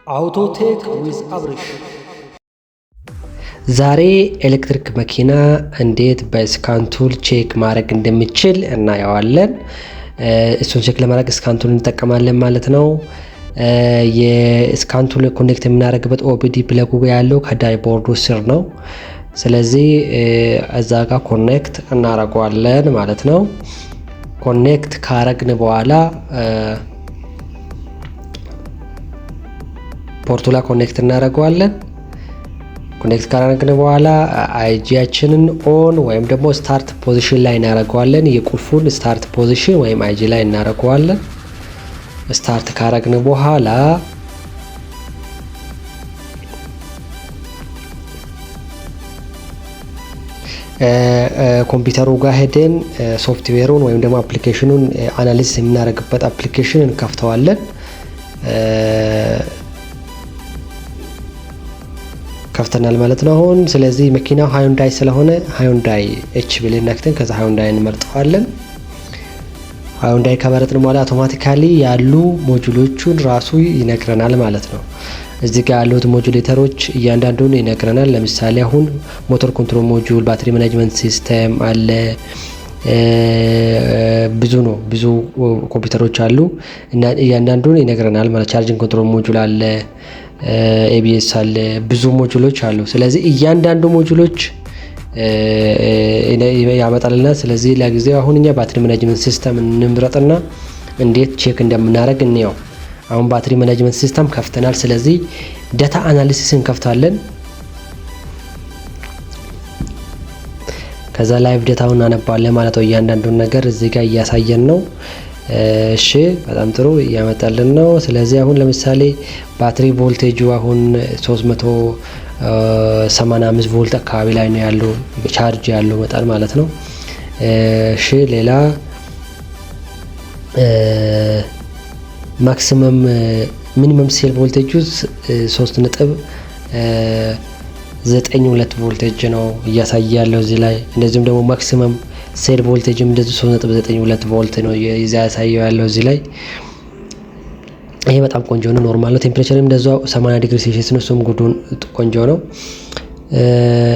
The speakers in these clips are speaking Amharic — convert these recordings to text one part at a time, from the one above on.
አውቶቴክ ዊዝ አብርሽ። ዛሬ ኤሌክትሪክ መኪና እንዴት በስካን ቱል ቼክ ማድረግ እንደሚችል እናየዋለን። እሱን ቼክ ለማድረግ ስካን ቱል እንጠቀማለን ማለት ነው። የስካን ቱል ኮኔክት የምናደርግበት ኦቢዲ ፕለጉ ያለው ከዳይ ቦርዱ ስር ነው። ስለዚህ እዛ ጋር ኮኔክት እናደርገዋለን ማለት ነው። ኮኔክት ካረግን በኋላ ፖርቱ ላይ ኮኔክት እናደርገዋለን። ኮኔክት ካደረግን በኋላ አይጂያችንን ኦን ወይም ደግሞ ስታርት ፖዚሽን ላይ እናደርገዋለን። የቁልፉን ስታርት ፖዚሽን ወይም አይጂ ላይ እናደርገዋለን። ስታርት ካደረግን በኋላ ኮምፒውተሩ ጋር ሄደን ሶፍትዌሩን ወይም ደግሞ አፕሊኬሽኑን አናሊሲስ የምናደርግበት አፕሊኬሽን እንከፍተዋለን። ከፍተናል ማለት ነው አሁን። ስለዚህ መኪናው ሃዩንዳይ ስለሆነ ሃዩንዳይ ኤች ብለን ነክተን ከዛ ሃዩንዳይ እንመርጠዋለን። ሃዩንዳይ ከመረጥን በኋላ አውቶማቲካሊ ያሉ ሞጁሎቹን ራሱ ይነግረናል ማለት ነው። እዚህ ጋር ያሉት ሞጁሌተሮች እያንዳንዱን ይነግረናል። ለምሳሌ አሁን ሞተር ኮንትሮል ሞጁል፣ ባትሪ ማኔጅመንት ሲስተም አለ። ብዙ ኮምፒውተሮች አሉ እና እያንዳንዱን ይነግረናል ማለት። ቻርጂንግ ኮንትሮል ሞጁል አለ፣ ኤቢኤስ አለ፣ ብዙ ሞጁሎች አሉ። ስለዚህ እያንዳንዱ ሞጁሎች ያመጣልናል። ስለዚህ ለጊዜው አሁን እኛ ባትሪ ማኔጅመንት ሲስተም እንምረጥና እንዴት ቼክ እንደምናደርግ እንየው። አሁን ባትሪ ማኔጅመንት ሲስተም ከፍተናል። ስለዚህ ዳታ አናሊሲስ እንከፍታለን። ከዛ ላይቭ ዳታውን እናነባለን ማለት ነው። እያንዳንዱን ነገር እዚህ ጋር እያሳየን ነው። እሺ በጣም ጥሩ እያመጣልን ነው። ስለዚህ አሁን ለምሳሌ ባትሪ ቮልቴጁ አሁን 385 ቮልት አካባቢ ላይ ነው ያለው ቻርጅ ያለው መጠን ማለት ነው። እሺ ሌላ ማክሲመም ሚኒመም ሴል ቮልቴጁ 3.92 ቮልቴጅ ነው እያሳየ ያለው እዚህ ላይ። እንደዚሁም ደግሞ ማክሲመም ሴል ቮልቴጅም እንደዚህ 3.92 ቮልት ነው ያሳየው ያለው እዚህ ላይ። ይሄ በጣም ቆንጆ ነው። ኖርማል ነው። ቴምፕሬቸርም እንደዛው 80 ዲግሪ ሴልሺየስ ነው። እሱም ጉዱን ቆንጆ ነው።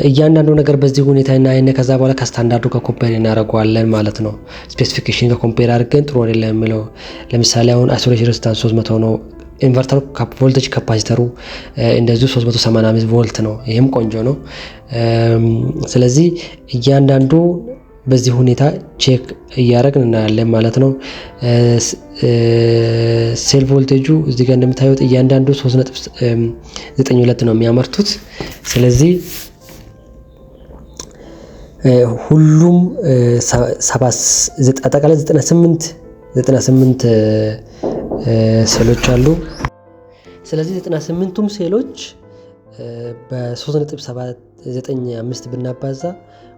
እያንዳንዱ ነገር በዚህ ሁኔታ እና ከዛ በኋላ ከስታንዳርዱ ጋር ኮምፔር እናደርገዋለን ማለት ነው። ስፔሲፊኬሽን ጋር ኮምፔር አድርገን ጥሩ አይደለም የሚለው ለምሳሌ አሁን አይሶሌሽን ሬዚስታንስ 300 ነው። ኢንቨርተሩ ቮልቴጅ ካፓሲተሩ እንደዚሁ 385 ቮልት ነው። ይሄም ቆንጆ ነው። ስለዚህ እያንዳንዱ በዚህ ሁኔታ ቼክ እያደረግን እናያለን ማለት ነው። ሴል ቮልቴጁ እዚህ ጋር እንደምታዩት እያንዳንዱ 3.92 ነው የሚያመርቱት። ስለዚህ ሁሉም አጠቃላይ 98 ሴሎች አሉ። ስለዚህ 98ቱም ሴሎች በ3.795 ብናባዛ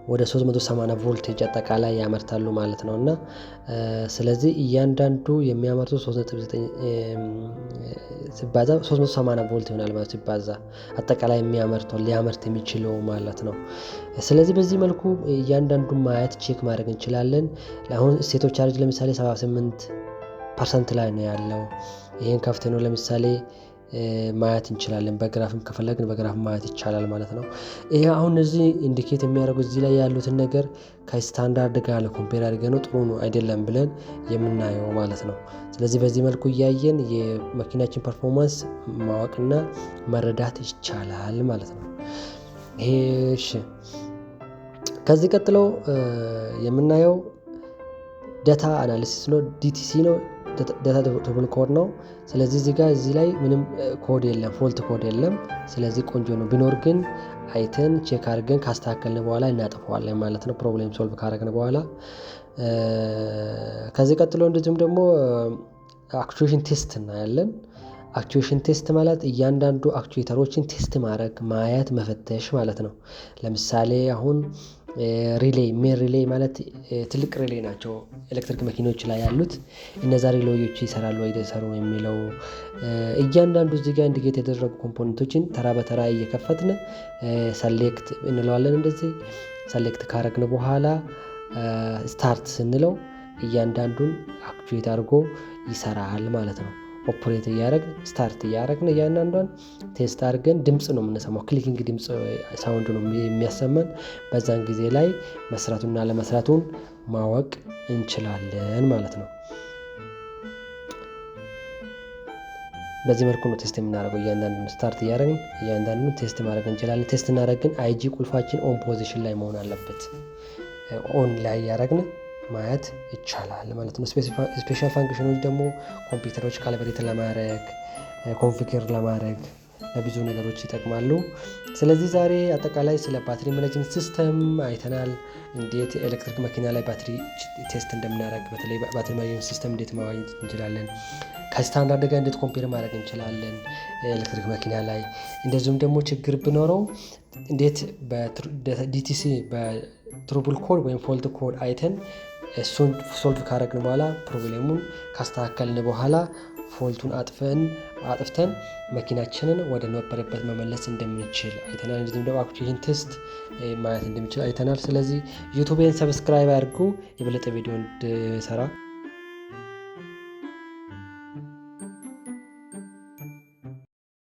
ወደ 380 ቮልቴጅ አጠቃላይ ያመርታሉ ማለት ነው። እና ስለዚህ እያንዳንዱ የሚያመርቱ 3.9 ሲባዛ 380 ቮልት ይሆናል ማለት ሲባዛ አጠቃላይ ሊያመርት የሚችለው ማለት ነው። ስለዚህ በዚህ መልኩ እያንዳንዱን ማየት ቼክ ማድረግ እንችላለን። አሁን ስቴት ኦፍ ቻርጅ ለምሳሌ 78% ላይ ነው ያለው። ይሄን ከፍተን ነው ለምሳሌ ማየት እንችላለን። በግራፍም ከፈለግን በግራፍ ማየት ይቻላል ማለት ነው። ይሄ አሁን እዚህ ኢንዲኬት የሚያደርጉት እዚህ ላይ ያሉትን ነገር ከስታንዳርድ ጋር ለኮምፔር አድርገን ነው ጥሩ ነው አይደለም ብለን የምናየው ማለት ነው። ስለዚህ በዚህ መልኩ እያየን የመኪናችን ፐርፎርማንስ ማወቅና መረዳት ይቻላል ማለት ነው። ይሄ እሺ። ከዚህ ቀጥሎ የምናየው ዳታ አናሊሲስ ነው። ዲቲሲ ነው። ዳታ ቴብል ኮድ ነው። ስለዚህ እዚህ ላይ ምንም ኮድ የለም፣ ፎልት ኮድ የለም። ስለዚህ ቆንጆ ነው። ቢኖር ግን አይተን ቼክ አድርገን ካስተካከልን በኋላ እናጠፋዋለን ማለት ነው። ፕሮብሌም ሶልቭ ካደረግን በኋላ ከዚህ ቀጥሎ እንደዚሁም ደግሞ አክቹዌሽን ቴስት እናያለን። አክቹዌሽን ቴስት ማለት እያንዳንዱ አክቹዌተሮችን ቴስት ማድረግ፣ ማየት፣ መፈተሽ ማለት ነው። ለምሳሌ አሁን ሜን ሪሌ ማለት ትልቅ ሪሌ ናቸው ኤሌክትሪክ መኪኖች ላይ ያሉት። እነዛ ሪሌዎች ይሰራሉ ወይ አይሰሩ የሚለው እያንዳንዱ እዚህ ጋር ኢንዲኬት የተደረጉ ኮምፖነንቶችን ተራ በተራ እየከፈትን ሰሌክት እንለዋለን። እንደዚህ ሰሌክት ካረግን በኋላ ስታርት ስንለው እያንዳንዱን አክቹዌት አድርጎ ይሰራል ማለት ነው። ኦፕሬት እያደረግን ስታርት እያደረግን እያንዳንዷን ቴስት አድርገን ድምፅ ነው የምንሰማው። ክሊኪንግ ድምፅ ሳውንድ ነው የሚያሰማን። በዛን ጊዜ ላይ መስራቱንና ለመስራቱን ማወቅ እንችላለን ማለት ነው። በዚህ መልኩ ነው ቴስት የምናደርገው። እያንዳንዱን ስታርት እያደረግን እያንዳንዱን ቴስት ማድረግ እንችላለን። ቴስት እናደረግን አይጂ ቁልፋችን ኦን ፖዚሽን ላይ መሆን አለበት። ኦን ላይ እያደረግን ማየት ይቻላል ማለት ነው። ስፔሻል ፋንክሽኖች ደግሞ ኮምፒውተሮች ካልብሬት ለማድረግ ኮንፊገር ለማድረግ ለብዙ ነገሮች ይጠቅማሉ። ስለዚህ ዛሬ አጠቃላይ ስለ ባትሪ ማኔጅመንት ሲስተም አይተናል። እንዴት ኤሌክትሪክ መኪና ላይ ባትሪ ቴስት እንደምናደርግ፣ በተለይ ባትሪ ማኔጅመንት ሲስተም እንዴት ማግኘት እንችላለን፣ ከስታንዳርድ ጋር እንዴት ኮምፔር ማድረግ እንችላለን ኤሌክትሪክ መኪና ላይ። እንደዚሁም ደግሞ ችግር ቢኖረው እንዴት በዲቲሲ በትሩብል ኮድ ወይም ፎልት ኮድ አይተን እሱን ሶልቭ ካደረግን በኋላ ፕሮብሌሙን ካስተካከልን በኋላ ፎልቱን አጥፍተን መኪናችንን ወደ ነበረበት መመለስ እንደምንችል አይተናል። እንደዚሁም ደግሞ አክቹዌሽን ቴስት ማየት እንደምንችል አይተናል። ስለዚህ ዩቲዩብን ሰብስክራይብ አድርጉ የበለጠ ቪዲዮ እንድሰራ